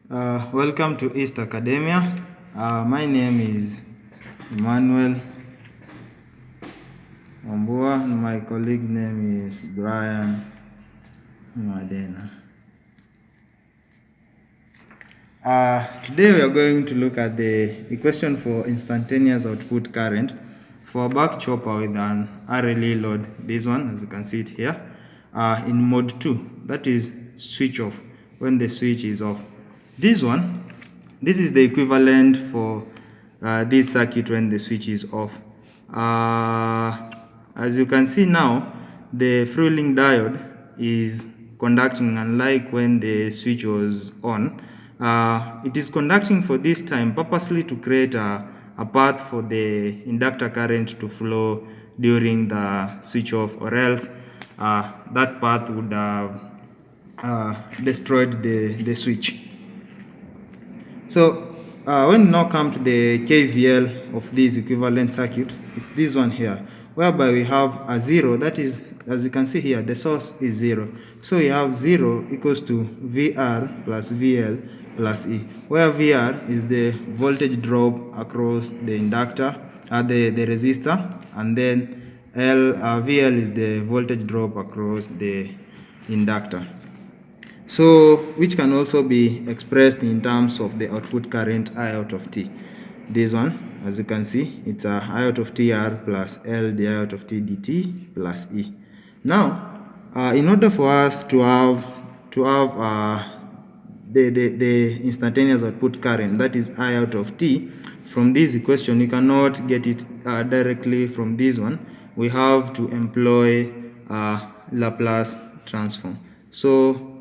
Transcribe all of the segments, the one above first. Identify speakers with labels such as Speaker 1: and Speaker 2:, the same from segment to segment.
Speaker 1: Welcome to East Academia. My name is Emmanuel Ombua and my colleague's name is Brian Madena. Today we are going to look at the equation for instantaneous output current for a back chopper with an RLE load. This one, as you can see it here, in mode 2, that is switch off, when the switch is off. This is the equivalent for this circuit when the switch is off. As you can see now, the freewheeling diode is conducting, unlike when the switch was on. It is conducting for this time purposely to create a path for the inductor current to flow during the switch off, or else that path would have destroyed the switch. So when we now come to the KVL of this equivalent circuit, it's this one here, whereby we have a 0, that is, as you can see here, the source is 0. So we have 0 equals to VR plus VL plus E, where VR is the voltage drop across the inductor, the resistor, and then VL is the voltage drop across the inductor. So, which can also be expressed in terms of the output current I out of T. This one, as you can see, it's a I out of TR plus L d I out of T dt plus E. Now, in order for us to have the instantaneous output current, that is I out of T, from this equation, you cannot get it directly from this one. We have to employ Laplace transform. So,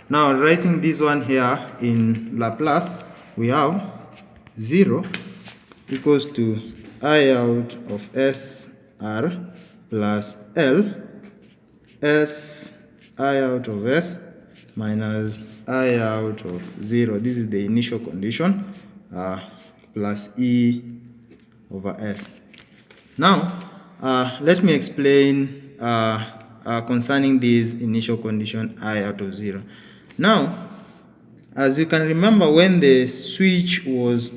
Speaker 1: now writing this one here in Laplace, we have 0 equals to I out of SR plus L S I out of S minus I out of 0. This is the initial condition, plus E over S. Now, let me explain concerning this initial condition I out of 0. Now, as you can remember, when the switch was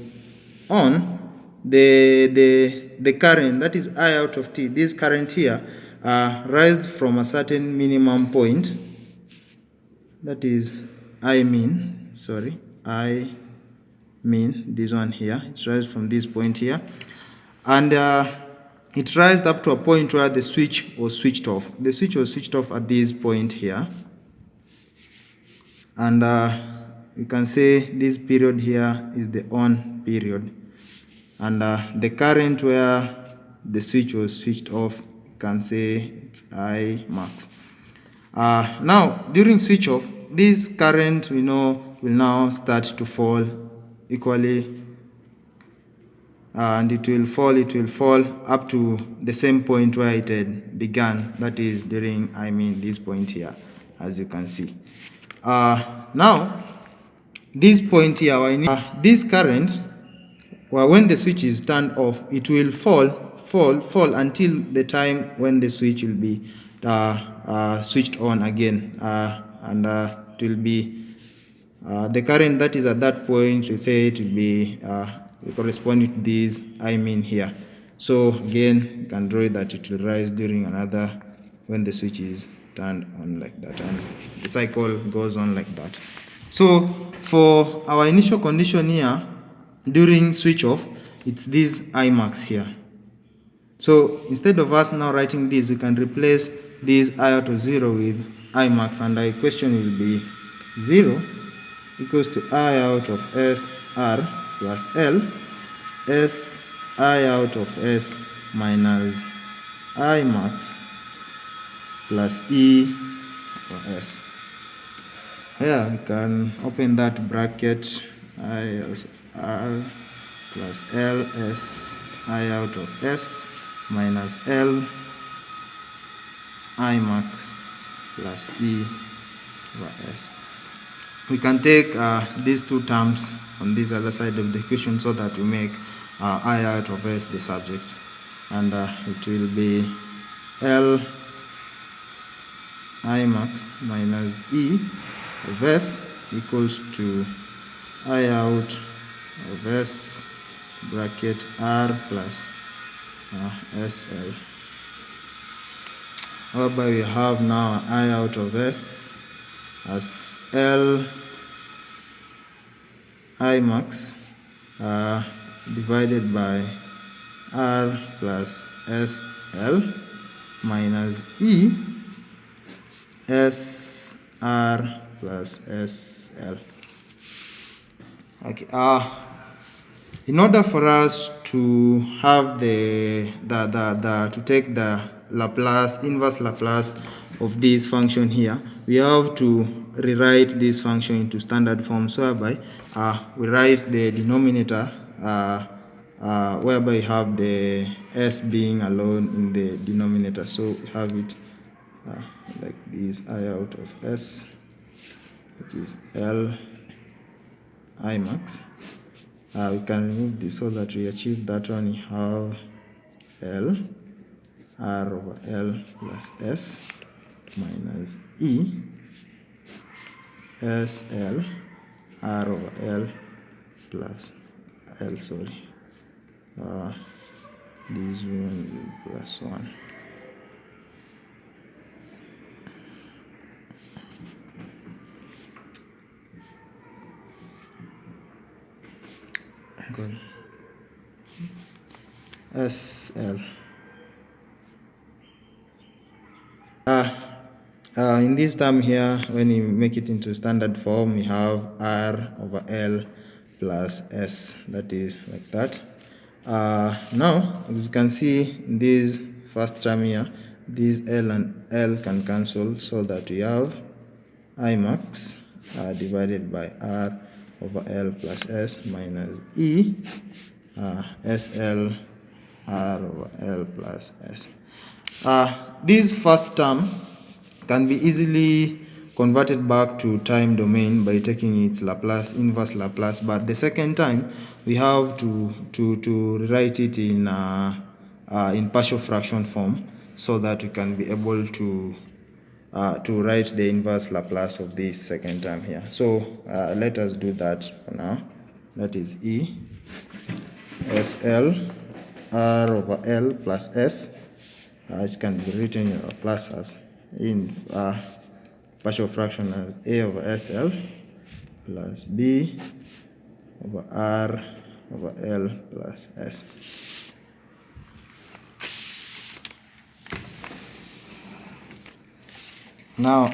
Speaker 1: on, the current, that is I out of T, this current here, rised from a certain minimum point, that is I mean, this one here, it rises from this point here, and it rised up to a point where the switch was switched off. The switch was switched off at this point here, and you can say this period here is the on period, and the current where the switch was switched off, you can say it's I max. Now, during switch off, this current we know will now start to fall equally, and it will fall up to the same point where it had began, that is during this point here, as you can see. Now, this point here, this current, when the switch is turned off, it will fall until the time when the switch will be switched on again, and it will be the current that is at that point, we say it will be corresponding to this here. So again, you can draw it that it will rise during another, when the switch is turned on, like that, and the cycle goes on like that. So for our initial condition here, during switch off, it's this I max here. So instead of us now writing this, we can replace this I out of 0 with I max, and our equation will be 0 equals to I out of SR plus L S I out of S minus I max plus E over S. Here we can open that bracket, I out of R plus L S I out of S minus L I max plus E over S. We can take these two terms on this other side of the equation so that we make I out of S the subject, and it will be L I max minus E of S equals to I out of S bracket R plus SL, whereby we have now I out of S as L I max divided by R plus SL minus E S R plus SL. Okay. In order for us to have to take the Laplace, inverse Laplace of this function here, we have to rewrite this function into standard form, so whereby we write the denominator whereby we have the S being alone in the denominator. So we have it like this: I out of S, which is L I max. We can remove this so that we achieve that one. We have L R over L plus S minus E S L R over L plus L, sorry. This one plus 1. Good. SL. In this term here, when you make it into standard form, we have R over L plus S. That is like that. Now, as you can see, in this first term here, these L and L can cancel, so that we have I max divided by R over L plus S minus E SL R over L plus S. This first term can be easily converted back to time domain by taking its Laplace, inverse Laplace, but the second time we have to write it in partial fraction form, so that we can be able to write the inverse Laplace of this second term here. So let us do that for now. That is E SL R over L plus S, which can be written in Laplace as in partial fraction as A over SL plus B over R over L plus S. Now,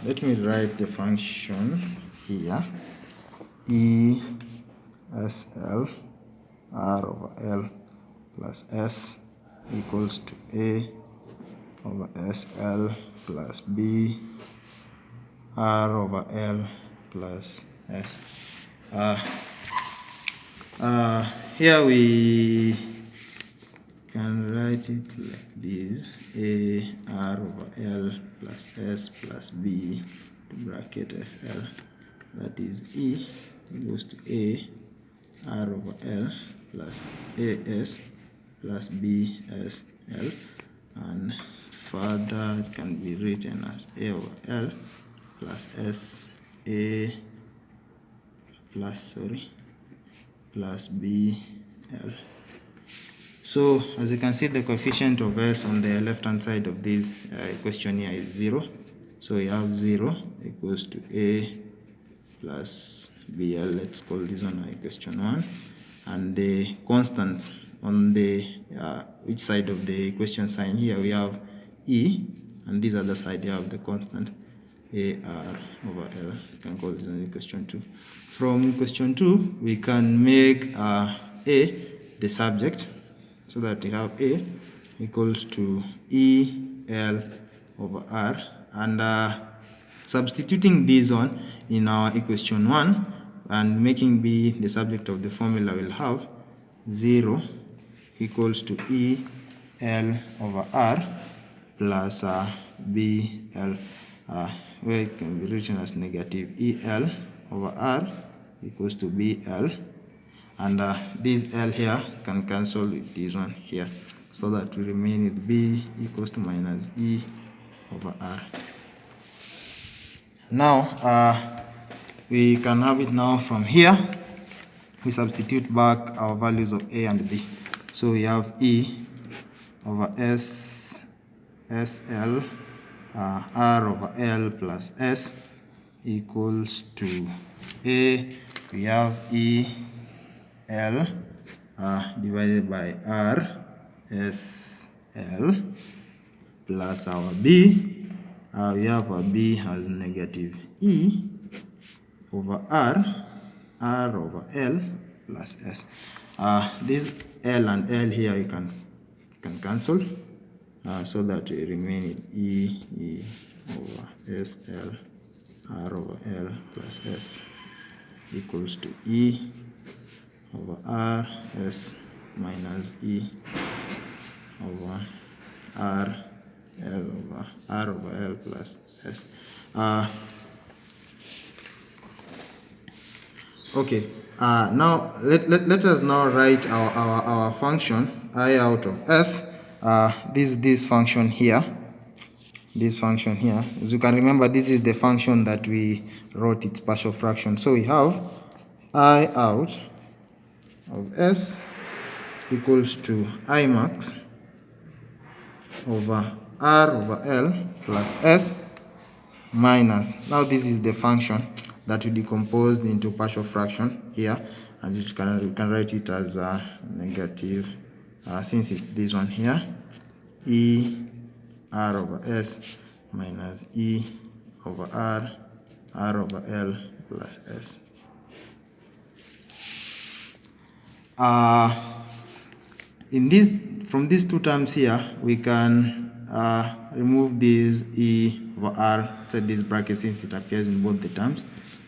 Speaker 1: let me write the function here. E SL R over L plus S equals to A over SL plus B R over L plus S. Here we can write it like this: A R over L plus S plus B to bracket SL. That is E equals to A R over L plus AS plus BSL, and further it can be written as A over L plus SA plus BL. So as you can see, the coefficient of S on the left hand side of this question here is 0. So we have 0 equals to A plus BL. Let's call this one equation 1. And the constants on the which side of the equation sign here, we have E, and this other side you have the constant AR over L. You can call this one equation 2. From question 2, we can make A the subject, so that we have A equals to EL over R, and substituting this one in our equation 1 and making B the subject of the formula, will have 0 equals to EL over R plus BL, where it can be written as negative EL over R equals to BL, and this L here can cancel with this one here, so that we remain with B equals to minus E over R. Now we can have it now from here. We substitute back our values of A and B. So we have E over S, SL, R over L plus S equals to A. We have E, L divided by R, S, L plus our B. We have our B as negative E over R, R over L plus S. This L and L here you can cancel, so that we remain in E over S, L, R over L plus S equals to E over R, S minus E over R, L over R over L plus S. Okay, now let us now write our function I out of S. This function here, as you can remember, this is the function that we wrote its partial fraction. So we have I out of S equals to I max over R over L plus S minus, now this is the function that we decomposed into partial fraction here, and we can write it as negative, since it's this one here, E R over S minus E over R, R over L plus S. From these two terms here, we can remove this E over R inside this bracket since it appears in both the terms.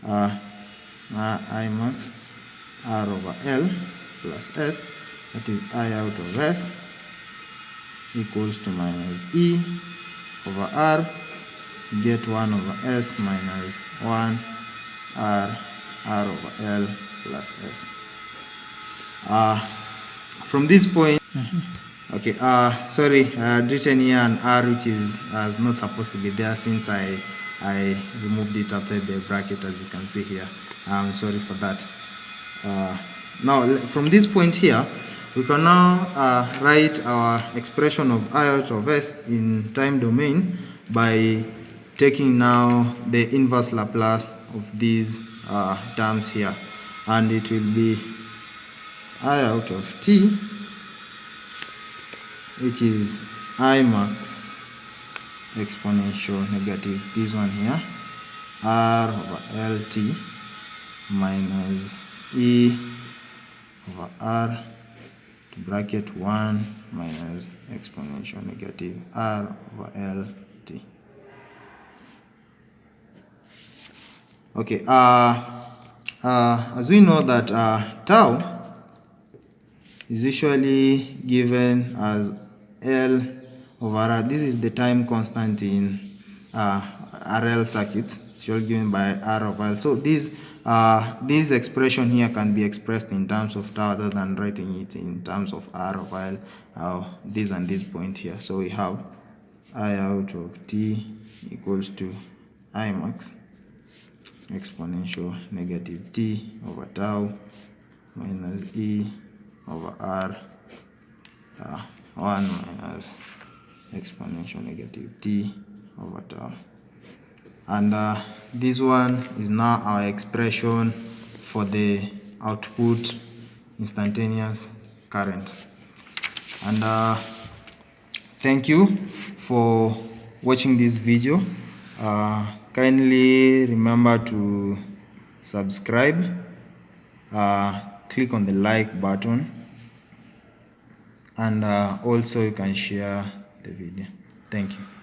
Speaker 1: I max R over L plus S, that is I out of S, equals to minus E over R, to get 1 over S minus 1 R, R over L plus S. From this point, okay, sorry, I had written here an R which is not supposed to be there since I removed it outside the bracket, as you can see here. I'm sorry for that. Now, from this point here, we can now write our expression of I out of S in time domain by taking now the inverse Laplace of these terms here, and it will be I out of t, which is I max exponential negative this one here, R over LT minus E over R to bracket 1 minus exponential negative R over LT. Okay, as we know that tau is usually given as L over R. This is the time constant in RL circuit, usually given by R over L. So this expression here can be expressed in terms of tau other than writing it in terms of R over L, this and this point here. So we have I out of t equals to I max exponential negative t over tau minus E over R, 1 minus exponential negative t over tau. And this one is now our expression for the output instantaneous current. And thank you for watching this video. Kindly remember to subscribe, click on the like button, and also you can share the video. Thank you.